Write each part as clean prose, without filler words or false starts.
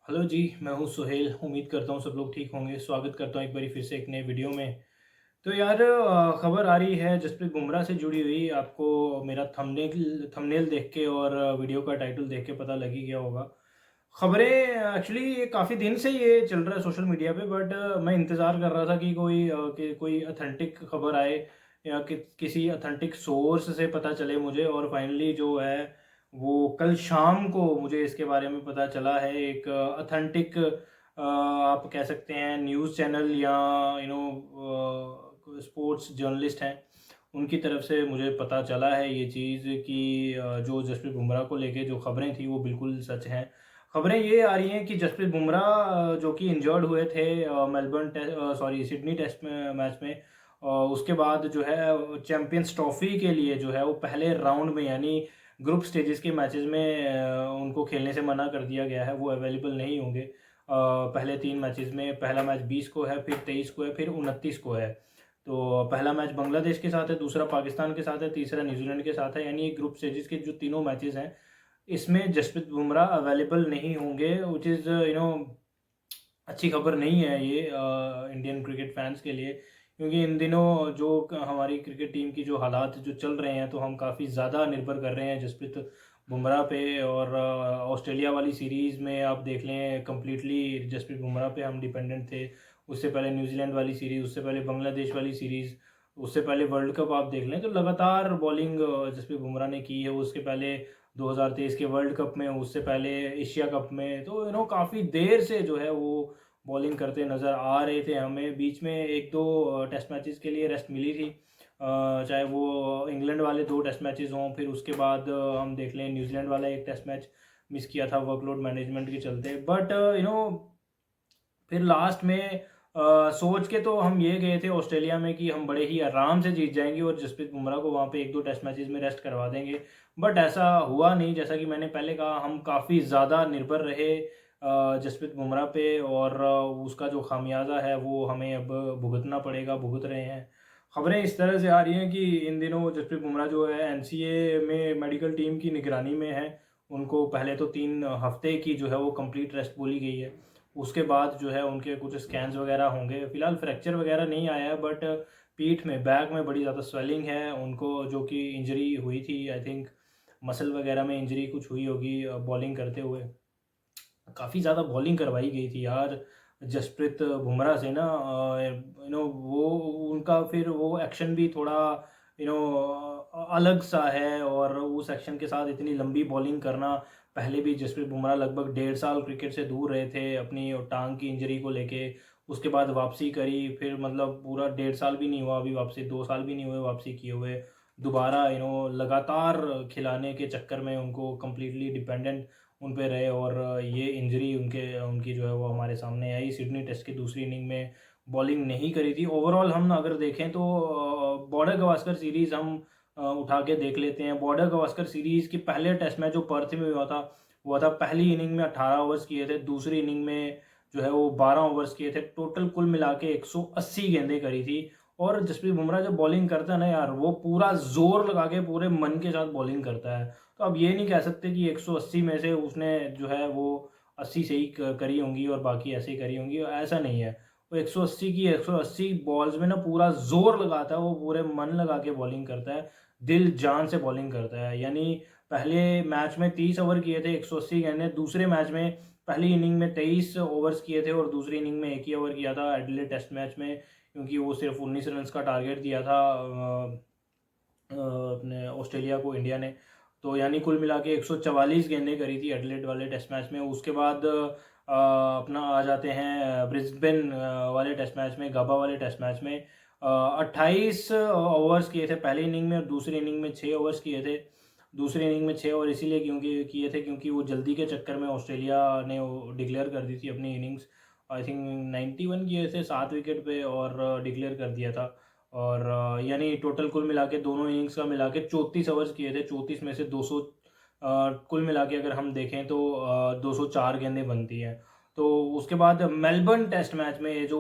Hello जी, मैं हूँ सुहेल। उम्मीद करता हूँ सब लोग ठीक होंगे। स्वागत करता हूँ एक बारी फिर से एक नए वीडियो में। तो यार खबर आ रही है जसप्रीत बुमराह से जुड़ी हुई। आपको मेरा थंबनेल थंबनेल देख के और वीडियो का टाइटल देख के पता लग ही गया होगा। खबरें एक्चुअली काफ़ी दिन से ये चल रहा है सोशल मीडिया पे, बट मैं इंतज़ार कर रहा था कि कोई ऑथेंटिक खबर आए या किसी ऑथेंटिक सोर्स से पता चले मुझे। और फाइनली जो है वो कल शाम को मुझे इसके बारे में पता चला है। एक ऑथेंटिक आप कह सकते हैं न्यूज़ चैनल या स्पोर्ट्स जर्नलिस्ट हैं, उनकी तरफ से मुझे पता चला है ये चीज़ कि जो जसप्रीत बुमराह को लेके जो खबरें थी वो बिल्कुल सच हैं। खबरें ये आ रही हैं कि जसप्रीत बुमराह जो कि इंजर्ड हुए थे सिडनी टेस्ट में मैच में, उसके बाद जो है चैंपियंस ट्रॉफी के लिए जो है वो पहले राउंड में यानी ग्रुप स्टेजेस के मैचेस में उनको खेलने से मना कर दिया गया है। वो अवेलेबल नहीं होंगे पहले 3 मैचेस में। पहला मैच 20 को है, फिर 23 को है, फिर 29 को है। तो पहला मैच बांग्लादेश के साथ है, दूसरा पाकिस्तान के साथ है, तीसरा न्यूजीलैंड के साथ है। यानी ग्रुप स्टेजेस के जो तीनों मैचेस हैं, इसमें जसप्रीत बुमराह अवेलेबल नहीं होंगे, व्हिच इज़ अच्छी खबर नहीं है ये इंडियन क्रिकेट फैंस के लिए। क्योंकि इन दिनों जो हमारी क्रिकेट टीम की जो हालात जो चल रहे हैं, तो हम काफ़ी ज़्यादा निर्भर कर रहे हैं जसप्रीत बुमराह पे। और ऑस्ट्रेलिया वाली सीरीज़ में आप देख लें, कम्प्लीटली जसप्रीत बुमराह पे हम डिपेंडेंट थे। उससे पहले न्यूजीलैंड वाली सीरीज़, उससे पहले बांग्लादेश वाली सीरीज़, उससे पहले वर्ल्ड कप आप देख लें तो लगातार बॉलिंग जसप्रीत बुमराह ने की है। उसके पहले 2023 के वर्ल्ड कप में, उससे पहले एशिया कप में, तो काफ़ी देर से जो है वो बॉलिंग करते नज़र आ रहे थे हमें। बीच में 1-2 टेस्ट मैचेस के लिए रेस्ट मिली थी, चाहे वो इंग्लैंड वाले 2 टेस्ट मैचेस हों, फिर उसके बाद हम देख लें न्यूजीलैंड वाला 1 टेस्ट मैच मिस किया था वर्कलोड मैनेजमेंट के चलते। बट फिर लास्ट में सोच के तो हम ये गए थे ऑस्ट्रेलिया में कि हम बड़े ही आराम से जीत जाएंगे और जसप्रीत बुमराह को वहाँ पे 1-2 टेस्ट मैचेस में रेस्ट करवा देंगे। बट ऐसा हुआ नहीं। जैसा कि मैंने पहले कहा, हम काफ़ी ज़्यादा निर्भर रहे जसप्रीत बुमराह पे। और उसका जो खामियाजा है वो हमें अब भुगतना पड़ेगा, भुगत रहे हैं। खबरें इस तरह से आ रही हैं कि इन दिनों जसप्रीत बुमराह जो है एनसीए में मेडिकल टीम की निगरानी में है। उनको पहले तो 3 हफ्ते की जो है वो कंप्लीट रेस्ट बोली गई है। उसके बाद जो है उनके कुछ स्कैन्स वगैरह होंगे। फिलहाल फ्रैक्चर वगैरह नहीं आया है, बट पीठ में, बैक में बड़ी ज़्यादा स्वेलिंग है उनको, जो कि इंजरी हुई थी। आई थिंक मसल वगैरह में इंजरी कुछ हुई होगी बॉलिंग करते हुए। काफ़ी ज़्यादा बॉलिंग करवाई गई थी यार जसप्रीत बुमराह से ना। वो उनका फिर वो एक्शन भी थोड़ा अलग सा है। और उस एक्शन के साथ इतनी लंबी बॉलिंग करना, पहले भी जसप्रीत बुमराह लगभग 1.5 साल क्रिकेट से दूर रहे थे अपनी टांग की इंजरी को लेके। उसके बाद वापसी करी, फिर मतलब पूरा 1.5 साल भी नहीं हुआ अभी वापसी, 2 साल भी नहीं हुए वापसी किए हुए। दोबारा लगातार खिलाने के चक्कर में उनको कम्प्लीटली डिपेंडेंट उन पे रहे। और ये इंजरी उनकी जो है वो हमारे सामने आई। सिडनी टेस्ट की दूसरी इनिंग में बॉलिंग नहीं करी थी। ओवरऑल हम अगर देखें तो बॉर्डर गवास्कर सीरीज़ हम उठा के देख लेते हैं। बॉर्डर गवास्कर सीरीज़ की पहले टेस्ट मैच जो पर्थ में हुआ था, पहली इनिंग में 18 ओवर्स किए थे, दूसरी इनिंग में जो है वो 12 ओवर्स किए थे। टोटल कुल मिला के 180 गेंदें करी थी। और जसप्रीत बुमराह जब बॉलिंग करता है ना यार, वो पूरा जोर लगा के पूरे मन के साथ बॉलिंग करता है। तो अब ये नहीं कह सकते कि 180 में से उसने जो है वो 80 से ही करी होंगी और बाकी ऐसे ही करी होंगी, ऐसा नहीं है। वो 180 बॉल्स में ना पूरा जोर लगाता है, वो पूरे मन लगा के बॉलिंग करता है, दिल जान से बॉलिंग करता है। यानी पहले मैच में 30 ओवर किए थे, 180 गेंदें। दूसरे मैच में पहली इनिंग में 23 ओवर्स किए थे और दूसरी इनिंग में 1 ही ओवर किया था एडिलेड टेस्ट मैच में, क्योंकि वो सिर्फ 19 रन का टारगेट दिया था अपने ऑस्ट्रेलिया को, इंडिया ने। तो यानी कुल मिला के 144 गेंदें करी थी एडिलेड वाले टेस्ट मैच में। उसके बाद अपना आ जाते हैं ब्रिस्बेन वाले टेस्ट मैच में, गाबा वाले टेस्ट मैच में। 28 ओवर्स किए थे पहली इनिंग में और दूसरी इनिंग में 6 ओवर्स किए थे। दूसरी इनिंग में 6 ओवर इसीलिए क्योंकि किए थे क्योंकि वो जल्दी के चक्कर में ऑस्ट्रेलिया ने वो डिक्लेयर कर दी थी अपनी इनिंग्स। आई थिंक 91 किए थे 7 विकेट पे और डिक्लेयर कर दिया था। और यानी टोटल कुल मिला के दोनों इनिंग्स का मिला के 34 ओवर्स किए थे। 34 में से 200 कुल मिला के अगर हम देखें तो 204 गेंदें बनती हैं। तो उसके बाद मेलबर्न टेस्ट मैच में ये जो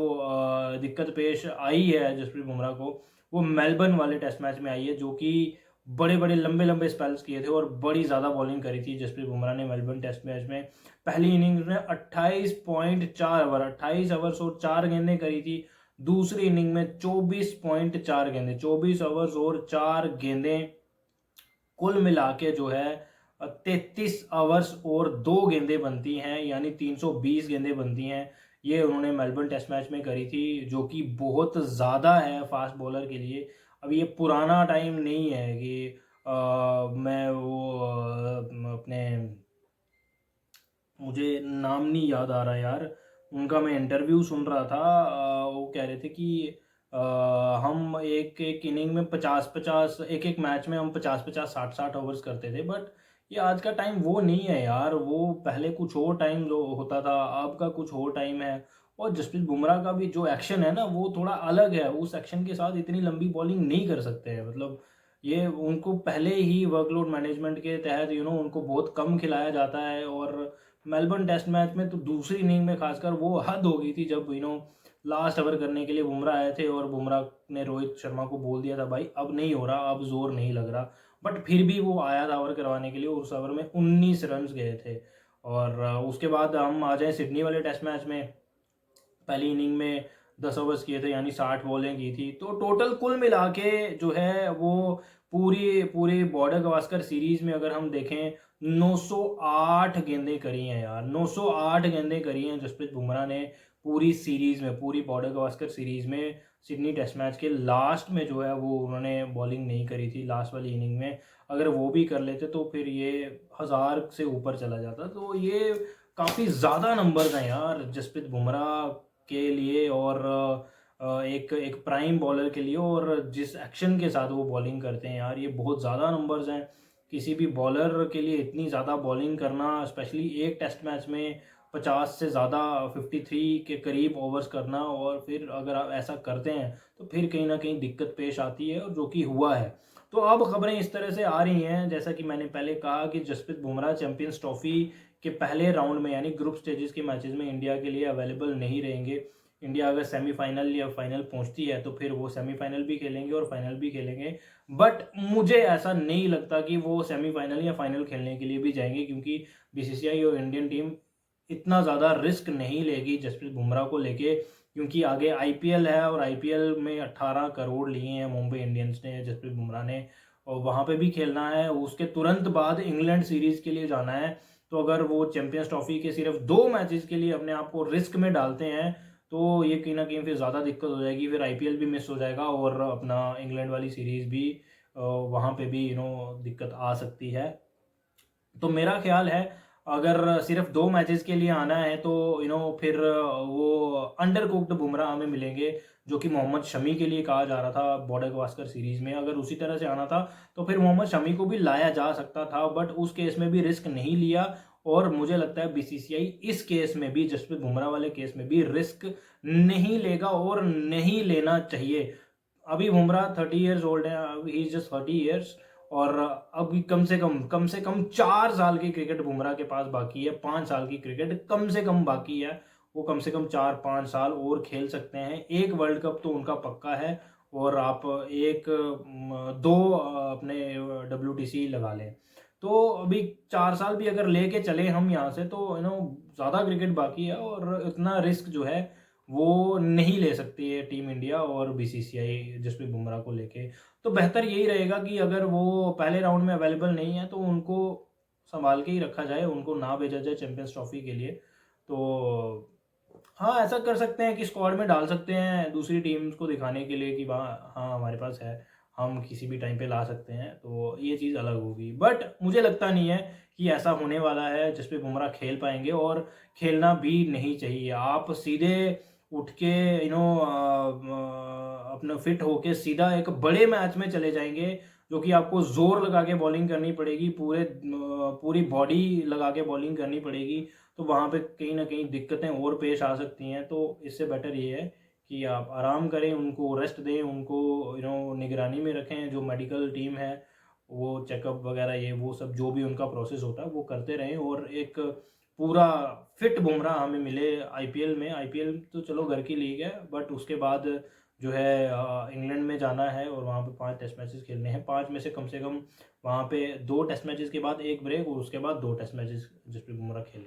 दिक्कत पेश आई है जसप्रीत बुमराह को, वो मेलबर्न वाले टेस्ट मैच में आई है, जो कि बड़े बड़े लंबे लंबे स्पेल्स किए थे और बड़ी ज़्यादा बॉलिंग करी थी जसप्रीत बुमराह ने मेलबर्न टेस्ट मैच में। पहली इनिंग्स में 28.4 ओवर, 28 ओवर्स और 4 गेंदें करी थी। दूसरी इनिंग में 24.4 गेंदें, 24 ओवर्स और 4 गेंदें, कुल मिला के जो है 33 ओवर्स और 2 गेंदें बनती हैं, यानी 320 गेंदें बनती हैं। ये उन्होंने मेलबर्न टेस्ट मैच में करी थी, जो कि बहुत ज़्यादा है फास्ट बॉलर के लिए। अब ये पुराना टाइम नहीं है कि मैं वो अपने, मुझे नाम नहीं याद आ रहा यार उनका, मैं इंटरव्यू सुन रहा था। वो कह रहे थे कि अ, हम एक एक इनिंग में 50-50, एक एक मैच में हम 50-50, 60-60 ओवर्स करते थे। बट ये आज का टाइम वो नहीं है यार, वो पहले कुछ और टाइम जो होता था, अब का कुछ और टाइम है। और जसप्रीत बुमराह का भी जो एक्शन है ना वो थोड़ा अलग है, उस एक्शन के साथ इतनी लंबी बॉलिंग नहीं कर सकते हैं। मतलब ये उनको पहले ही वर्कलोड मैनेजमेंट के तहत उनको बहुत कम खिलाया जाता है। और मेलबर्न टेस्ट मैच में तो दूसरी इनिंग में खासकर वो हद हो गई थी जब लास्ट ओवर करने के लिए बुमराह आए थे और बुमराह ने रोहित शर्मा को बोल दिया था भाई अब नहीं हो रहा, अब जोर नहीं लग रहा। बट फिर भी वो आया था ओवर करवाने के लिए, उस ओवर में 19 रन गए थे। और उसके बाद हम आ जाए सिडनी वाले टेस्ट मैच में। पहली इनिंग में 10 ओवर्स किए थे, यानी 60 बॉलें की थी। तो टोटल कुल मिला के जो है वो पूरी पूरी बॉर्डर गवास्कर सीरीज में अगर हम देखें 908 गेंदें करी हैं यार, 908 गेंदें करी हैं जसप्रीत बुमराह ने पूरी सीरीज में, पूरी बॉर्डर गवास्कर सीरीज में। सिडनी टेस्ट मैच के लास्ट में जो है वो उन्होंने बॉलिंग नहीं करी थी लास्ट वाली इनिंग में। अगर वो भी कर लेते तो फिर ये 1000 से ऊपर चला जाता। तो ये काफ़ी ज़्यादा नंबर्स हैं यार जसप्रीत बुमराह के लिए, और एक एक प्राइम बॉलर के लिए। और जिस एक्शन के साथ वो बॉलिंग करते हैं यार, ये बहुत ज़्यादा नंबर्स हैं। किसी भी बॉलर के लिए इतनी ज़्यादा बॉलिंग करना, स्पेशली एक टेस्ट मैच में 50 से ज़्यादा, 53 के करीब ओवर्स करना, और फिर अगर आप ऐसा करते हैं तो फिर कहीं ना कहीं दिक्कत पेश आती है, और जो कि हुआ है। तो अब खबरें इस तरह से आ रही हैं, जैसा कि मैंने पहले कहा, कि जसप्रीत बुमराह चैंपियंस ट्रॉफी के पहले राउंड में, यानी ग्रुप स्टेजेस के मैचेस में इंडिया के लिए अवेलेबल नहीं रहेंगे। इंडिया अगर सेमीफाइनल या फाइनल पहुंचती है तो फिर वो सेमीफाइनल भी खेलेंगे और फाइनल भी खेलेंगे। बट मुझे ऐसा नहीं लगता कि वो सेमीफाइनल या फाइनल खेलने के लिए भी जाएंगे, क्योंकि बीसीसीआई और इंडियन टीम इतना ज़्यादा रिस्क नहीं लेगी जसप्रीत बुमराह को लेके, क्योंकि आगे आईपीएल है और आईपीएल में 18 करोड़ लिए हैं मुंबई इंडियंस ने, जसप्रीत बुमराह ने, और वहाँ पे भी खेलना है। उसके तुरंत बाद इंग्लैंड सीरीज़ के लिए जाना है। तो अगर वो चैंपियंस ट्रॉफी के सिर्फ 2 मैचेस के लिए अपने आप को रिस्क में डालते हैं तो ये कहीं ना कहीं फिर ज़्यादा दिक्कत हो जाएगी, फिर आईपीएल भी मिस हो जाएगा और अपना इंग्लैंड वाली सीरीज़ भी वहाँ पे भी दिक्कत आ सकती है। तो मेरा ख्याल है अगर सिर्फ 2 मैचेस के लिए आना है तो फिर वो अंडर कुक्ड बुमराह हमें मिलेंगे, जो कि मोहम्मद शमी के लिए कहा जा रहा था बॉर्डर गवास्कर सीरीज में। अगर उसी तरह से आना था तो फिर मोहम्मद शमी को भी लाया जा सकता था, बट उस केस में भी रिस्क नहीं लिया। और मुझे लगता है बीसीसीआई इस केस में भी, जसप्रीत बुमराह वाले केस में भी रिस्क नहीं लेगा और नहीं लेना चाहिए। अभी बुमराह 30 ईयर्स ओल्ड है, ही इज जस्ट 30 ईयर्स। और अभी कम से कम 4 साल की क्रिकेट बुमराह के पास बाकी है, 5 साल की क्रिकेट कम से कम बाकी है। वो कम से कम 4-5 साल और खेल सकते हैं। एक वर्ल्ड कप तो उनका पक्का है, और आप दो अपने WTC लगा लें। तो अभी 4 साल भी अगर लेके चले हम यहाँ से तो ज़्यादा क्रिकेट बाकी है, और इतना रिस्क जो है वो नहीं ले सकती है टीम इंडिया और बीसीसीआई जसप्रीत बुमराह को लेके। तो बेहतर यही रहेगा कि अगर वो पहले राउंड में अवेलेबल नहीं है तो उनको संभाल के ही रखा जाए, उनको ना भेजा जाए चैंपियंस ट्रॉफी के लिए। तो हाँ, ऐसा कर सकते हैं कि स्क्वाड में डाल सकते हैं दूसरी टीम्स को दिखाने के लिए कि हाँ हमारे पास है, हम किसी भी टाइम पे ला सकते हैं, तो ये चीज़ अलग होगी। बट मुझे लगता नहीं है कि ऐसा होने वाला है जिस पे बुमराह खेल पाएंगे, और खेलना भी नहीं चाहिए। आप सीधे उठ के अपना फिट होके सीधा एक बड़े मैच में चले जाएंगे, जो कि आपको जोर लगा के बॉलिंग करनी पड़ेगी, पूरी बॉडी लगा के बॉलिंग करनी पड़ेगी। तो वहाँ पे कहीं ना कहीं दिक्कतें और पेश आ सकती हैं। तो इससे बेटर ये है कि आप आराम करें, उनको रेस्ट दें, उनको निगरानी में रखें। जो मेडिकल टीम है वो चेकअप वगैरह ये वो सब जो भी उनका प्रोसेस होता है वो करते रहें, और एक पूरा फिट बुमराह हमें मिले आईपीएल में। आईपीएल तो चलो घर की लीग है, बट उसके बाद जो है इंग्लैंड में जाना है और वहाँ पे 5 टेस्ट मैचेस खेलने हैं। 5 में से कम वहाँ पे 2 टेस्ट मैचेस के बाद 1 ब्रेक और उसके बाद 2 टेस्ट मैचेस जसप्रीत बुमराह खेले।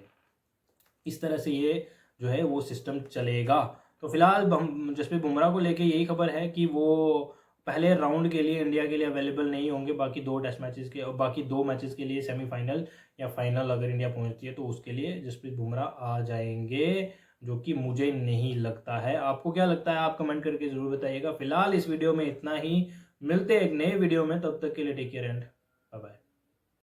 इस तरह से ये जो है वो सिस्टम चलेगा। तो फिलहाल हम जसप्रीत बुमराह को लेके यही खबर है कि वो पहले राउंड के लिए इंडिया के लिए अवेलेबल नहीं होंगे, बाकी 2 टेस्ट मैचेस के और बाकी 2 मैचेस के लिए सेमीफाइनल या फाइनल अगर इंडिया पहुंचती है तो उसके लिए जसप्रीत बुमराह आ जाएंगे, जो कि मुझे नहीं लगता है। आपको क्या लगता है आप कमेंट करके ज़रूर बताइएगा। फिलहाल इस वीडियो में इतना ही, मिलते हैं एक नए वीडियो में, तब तक के लिए take care and bye bye.